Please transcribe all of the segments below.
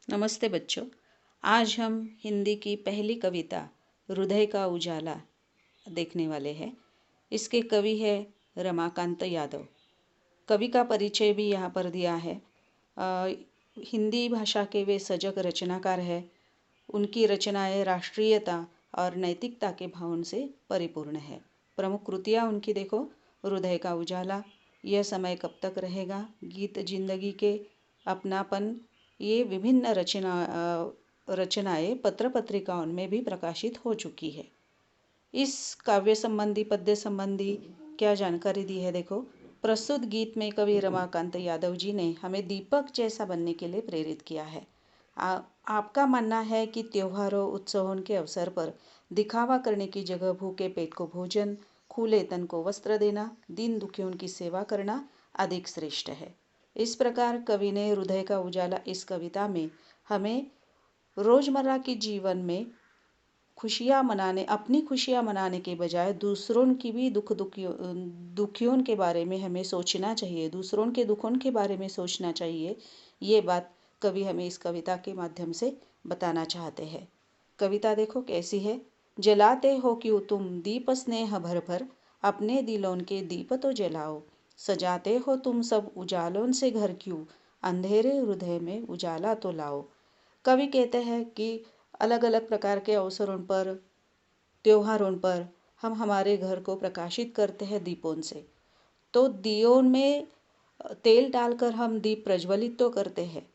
नमस्ते बच्चों। आज हम हिंदी की पहली कविता हृदय का उजाला देखने वाले हैं। इसके कवि है रमाकांत यादव। कवि का परिचय भी यहाँ पर दिया है। हिंदी भाषा के वे सजग रचनाकार है। उनकी रचनाएं राष्ट्रीयता और नैतिकता के भावों से परिपूर्ण है। प्रमुख कृतियाँ उनकी देखो, हृदय का उजाला, यह समय कब तक रहेगा, गीत जिंदगी के, अपनापन। ये विभिन्न रचनाएं पत्र पत्रिकाओं में भी प्रकाशित हो चुकी है। इस काव्य संबंधी पद्य संबंधी क्या जानकारी दी है देखो। प्रस्तुत गीत में कवि रमाकांत यादव जी ने हमें दीपक जैसा बनने के लिए प्रेरित किया है। आपका मानना है कि त्योहारों उत्सवों के अवसर पर दिखावा करने की जगह भूखे पेट को भोजन, खुले तन को वस्त्र देना, दीन दुखियों की सेवा करना अधिक श्रेष्ठ है। इस प्रकार कवि ने हृदय का उजाला इस कविता में हमें रोजमर्रा के जीवन में अपनी खुशियाँ मनाने के बजाय दूसरों की भी दुखियों के बारे में हमें सोचना चाहिए, दूसरों के दुखों के बारे में सोचना चाहिए। ये बात कवि हमें इस कविता के माध्यम से बताना चाहते हैं। कविता देखो कैसी है। जलाते हो क्यों तुम दीप स्नेह भर भर, अपने दिलों के दीप तो जलाओ। सजाते हो तुम सब उजालों से घर क्यों, अंधेरे हृदय में उजाला तो लाओ। कवि कहते हैं कि अलग अलग प्रकार के अवसरों पर, त्योहारों पर हम हमारे घर को प्रकाशित करते हैं दीपों से। तो दियों में तेल डालकर हम दीप प्रज्वलित तो करते हैं,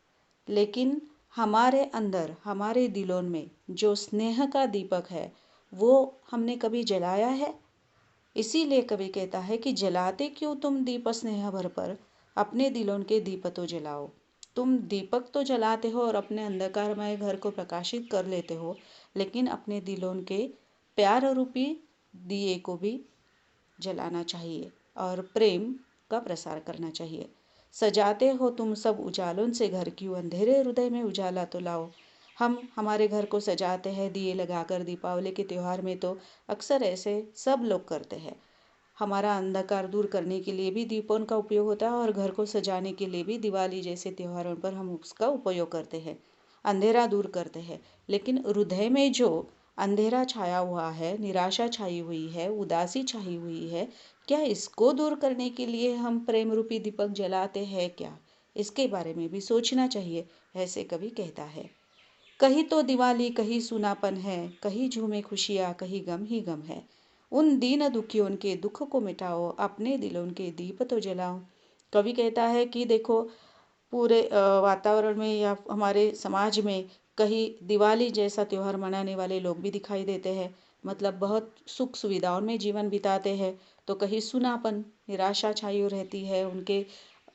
लेकिन हमारे अंदर, हमारे दिलों में जो स्नेह का दीपक है वो हमने कभी जलाया है? इसीलिए कवि कहता है कि जलाते क्यों तुम दीप स्नेह भर पर, अपने दिलों के दीप तो जलाओ। तुम दीपक तो जलाते हो और अपने अंधकारमय घर को प्रकाशित कर लेते हो, लेकिन अपने दिलों के प्यार रूपी दिए को भी जलाना चाहिए और प्रेम का प्रसार करना चाहिए। सजाते हो तुम सब उजालों से घर क्यों, अंधेरे हृदय में उजाला तो लाओ। हम हमारे घर को सजाते हैं दिए लगाकर। दीपावली के त्यौहार में तो अक्सर ऐसे सब लोग करते हैं। हमारा अंधकार दूर करने के लिए भी दीपों का उपयोग होता है और घर को सजाने के लिए भी दिवाली जैसे त्योहारों पर हम उसका उपयोग करते हैं, अंधेरा दूर करते हैं। लेकिन हृदय में जो अंधेरा छाया हुआ है, निराशा छाई हुई है, उदासी छाई हुई है, क्या इसको दूर करने के लिए हम प्रेम रूपी दीपक जलाते हैं क्या? इसके बारे में भी सोचना चाहिए, ऐसे कवि कहता है। कहीं तो दिवाली कहीं सुनापन है, कहीं झूमे खुशियाँ कहीं गम ही गम है। उन दीन दुखियों के दुख को मिटाओ, अपने दिलों के दीप तो जलाओ। कवि कहता है कि देखो, पूरे वातावरण में या हमारे समाज में कहीं दिवाली जैसा त्यौहार मनाने वाले लोग भी दिखाई देते हैं, मतलब बहुत सुख सुविधाओं में जीवन बिताते हैं। तो कहीं सुनापन, निराशा छाई रहती है उनके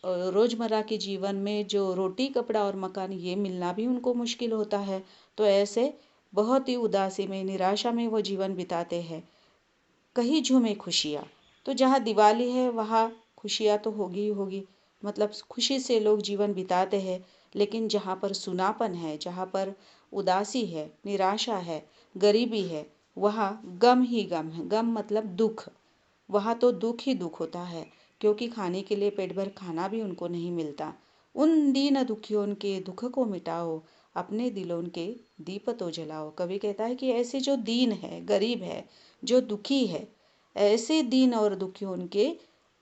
रोज़मर्रा के जीवन में। जो रोटी कपड़ा और मकान ये मिलना भी उनको मुश्किल होता है। तो ऐसे बहुत ही उदासी में, निराशा में वो जीवन बिताते हैं। कहीं झूमे खुशियाँ, तो जहाँ दिवाली है वहाँ खुशियाँ तो होगी ही होगी, मतलब खुशी से लोग जीवन बिताते हैं। लेकिन जहाँ पर सुनापन है, जहाँ पर उदासी है, निराशा है, गरीबी है, वहाँ गम ही गम है। गम मतलब दुख, वहाँ तो दुख ही दुख होता है, क्योंकि खाने के लिए पेट भर खाना भी उनको नहीं मिलता। उन दीन दुखियों के दुख को मिटाओ, अपने दिलों के दीप तो जलाओ। कवि कहता है कि ऐसे जो दीन है, गरीब है, जो दुखी है, ऐसे दीन और दुखियों के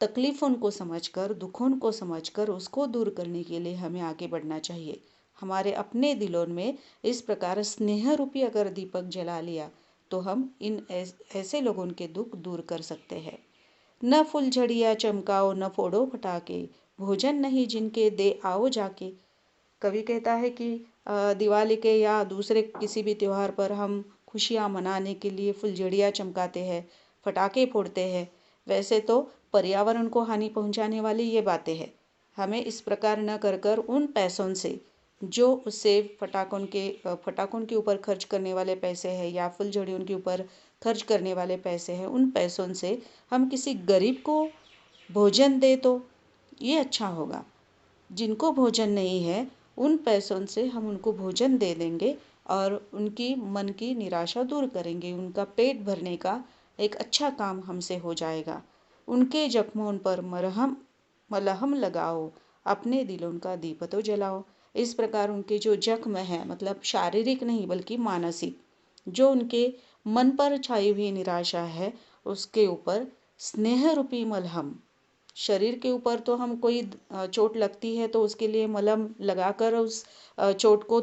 तकलीफ़ों को समझकर, दुखों को समझकर उसको दूर करने के लिए हमें आगे बढ़ना चाहिए। हमारे अपने दिलों में इस प्रकार स्नेह रूपी अगर दीपक जला लिया तो हम इन ऐसे लोगों के दुख दूर कर सकते हैं। न फुलझड़ियाँ चमकाओ न फोड़ो पटाखे, भोजन नहीं जिनके दे आओ जाके। कवि कहता है कि दिवाली के या दूसरे किसी भी त्यौहार पर हम खुशियाँ मनाने के लिए फुलझड़ियाँ चमकाते हैं, पटाखे फोड़ते हैं। वैसे तो पर्यावरण को हानि पहुंचाने वाली ये बातें हैं। हमें इस प्रकार न कर कर उन पैसों से, जो उससे पटाखों के ऊपर खर्च करने वाले पैसे हैं या फुलझड़ियों के ऊपर खर्च करने वाले पैसे हैं, उन पैसों से हम किसी गरीब को भोजन दे तो ये अच्छा होगा। जिनको भोजन नहीं है उन पैसों से हम उनको भोजन दे देंगे और उनकी मन की निराशा दूर करेंगे, उनका पेट भरने का एक अच्छा काम हमसे हो जाएगा। उनके जख्मों पर मलहम लगाओ, अपने दिलों का दीप तो जलाओ। इस प्रकार उनके जो जख्म है, मतलब शारीरिक नहीं बल्कि मानसिक, जो उनके मन पर छाई हुई निराशा है, उसके ऊपर स्नेह रूपी मलहम, शरीर के ऊपर तो हम कोई चोट लगती है तो उसके लिए मलहम लगाकर उस चोट को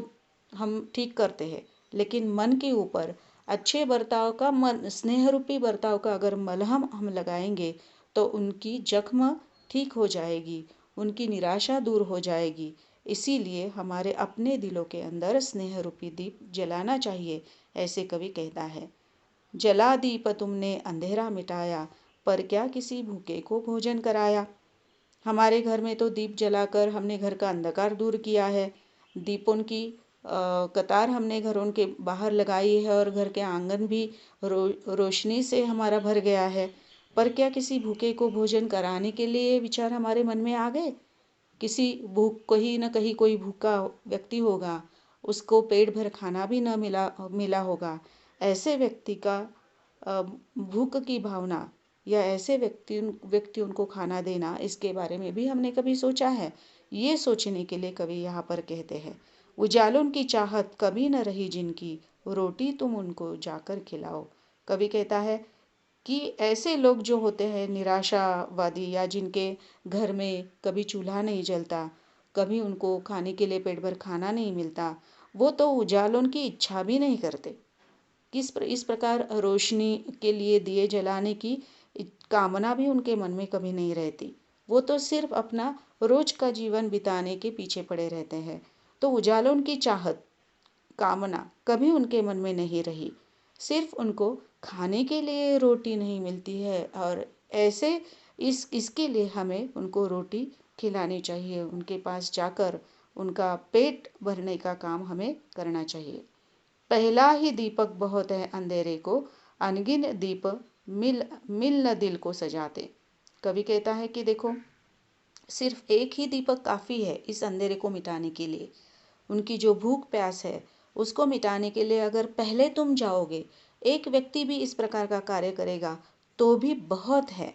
हम ठीक करते हैं, लेकिन मन के ऊपर अच्छे बर्ताव का, मन स्नेह रूपी बर्ताव का अगर मलहम हम लगाएंगे तो उनकी जख्म ठीक हो जाएगी, उनकी निराशा दूर हो जाएगी। इसीलिए हमारे अपने दिलों के अंदर स्नेह रूपी दीप जलाना चाहिए। ऐसे कवि कहता है, जला दीप तुमने अंधेरा मिटाया, पर क्या किसी भूखे को भोजन कराया। हमारे घर में तो दीप जलाकर हमने घर का अंधकार दूर किया है। दीपों की कतार हमने घरों के बाहर लगाई है और घर के आंगन भी रोशनी से हमारा भर गया है। पर क्या किसी भूखे को भोजन कराने के लिए विचार हमारे मन में आ गए? किसी भूख, कहीं न कहीं कोई भूखा व्यक्ति होगा, उसको पेट भर खाना भी न मिला मिला होगा। ऐसे व्यक्ति का भूख की भावना या ऐसे व्यक्ति उनको खाना देना, इसके बारे में भी हमने कभी सोचा है? ये सोचने के लिए कवि यहाँ पर कहते हैं, उजालों की चाहत कभी न रही जिनकी, रोटी तुम उनको जाकर खिलाओ। कवि कहता है कि ऐसे लोग जो होते हैं निराशावादी, या जिनके घर में कभी चूल्हा नहीं जलता, कभी उनको खाने के लिए पेट भर खाना नहीं मिलता, वो तो उजालों की इच्छा भी नहीं करते। इस प्रकार रोशनी के लिए दिए जलाने की कामना भी उनके मन में कभी नहीं रहती। वो तो सिर्फ अपना रोज का जीवन बिताने के पीछे पड़े रहते हैं। तो उजालों की चाहत, कामना कभी उनके मन में नहीं रही। सिर्फ उनको खाने के लिए रोटी नहीं मिलती है, और ऐसे इसके लिए हमें उनको रोटी खिलानी चाहिए। उनके पास जाकर उनका पेट भरने का काम हमें करना चाहिए। पहला ही दीपक बहुत है अंधेरे को, अनगिन दीप मिल मिल न दिल को सजाते। कवि कहता है कि देखो, सिर्फ एक ही दीपक काफ़ी है इस अंधेरे को मिटाने के लिए। उनकी जो भूख प्यास है उसको मिटाने के लिए अगर पहले तुम जाओगे, एक व्यक्ति भी इस प्रकार का कार्य करेगा तो भी बहुत है।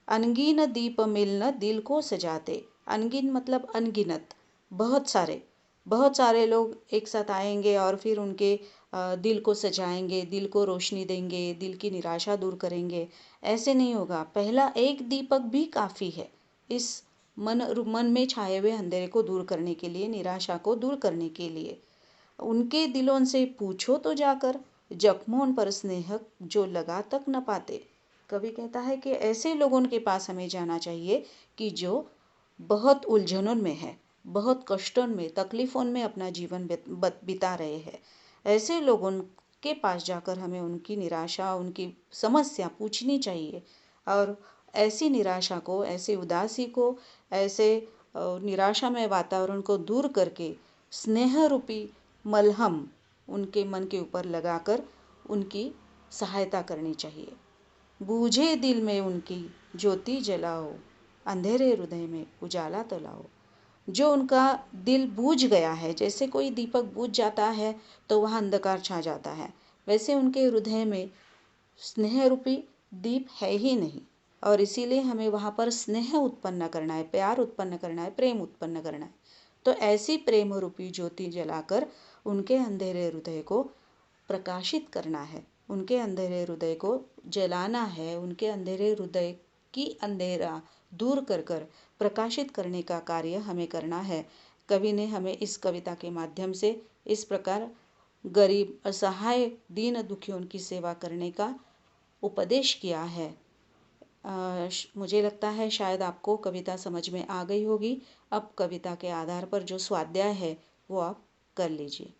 अनगिन दीप मिलन दिल को सजाते। अनगिन मतलब अनगिनत, बहुत सारे लोग एक साथ आएंगे और फिर उनके दिल को सजाएंगे, दिल को रोशनी देंगे, दिल की निराशा दूर करेंगे। ऐसे नहीं होगा। पहला एक दीपक भी काफ़ी है इस मन में छाए हुए अंधेरे को दूर करने के लिए, निराशा को दूर करने के लिए। उनके दिलों से पूछो तो जाकर, जख्मों पर स्नेह जो लगा तक न पाते। कवि कहता है कि ऐसे लोगों के पास हमें जाना चाहिए कि जो बहुत उलझनों में है, बहुत कष्टों में, तकलीफ़ों में अपना जीवन बिता रहे हैं। ऐसे लोगों के पास जाकर हमें उनकी निराशा, उनकी समस्या पूछनी चाहिए, और ऐसी निराशा को, ऐसे उदासी को, ऐसे निराशामय वातावरण को दूर करके स्नेह रूपी मलहम उनके मन के ऊपर लगाकर उनकी सहायता करनी चाहिए। बूझे दिल में उनकी ज्योति जलाओ, अंधेरे हृदय में उजाला तो लाओ। जो उनका दिल बूझ गया है, जैसे कोई दीपक बूझ जाता है तो वहाँ अंधकार छा जाता है, वैसे उनके हृदय में स्नेह रूपी दीप है ही नहीं। और इसीलिए हमें वहाँ पर स्नेह उत्पन्न करना है, प्यार उत्पन्न करना है, प्रेम उत्पन्न करना है। तो ऐसी प्रेम रूपी ज्योति जलाकर उनके अंधेरे हृदय को प्रकाशित करना है, उनके अंधेरे हृदय को जलाना है, उनके अंधेरे हृदय की अंधेरा दूर कर कर प्रकाशित करने का कार्य हमें करना है। कवि ने हमें इस कविता के माध्यम से इस प्रकार गरीब, असहाय, दीन दुखियों की सेवा करने का उपदेश किया है। मुझे लगता है शायद आपको कविता समझ में आ गई होगी। अब कविता के आधार पर जो स्वाध्याय है वो आप कर लीजिए।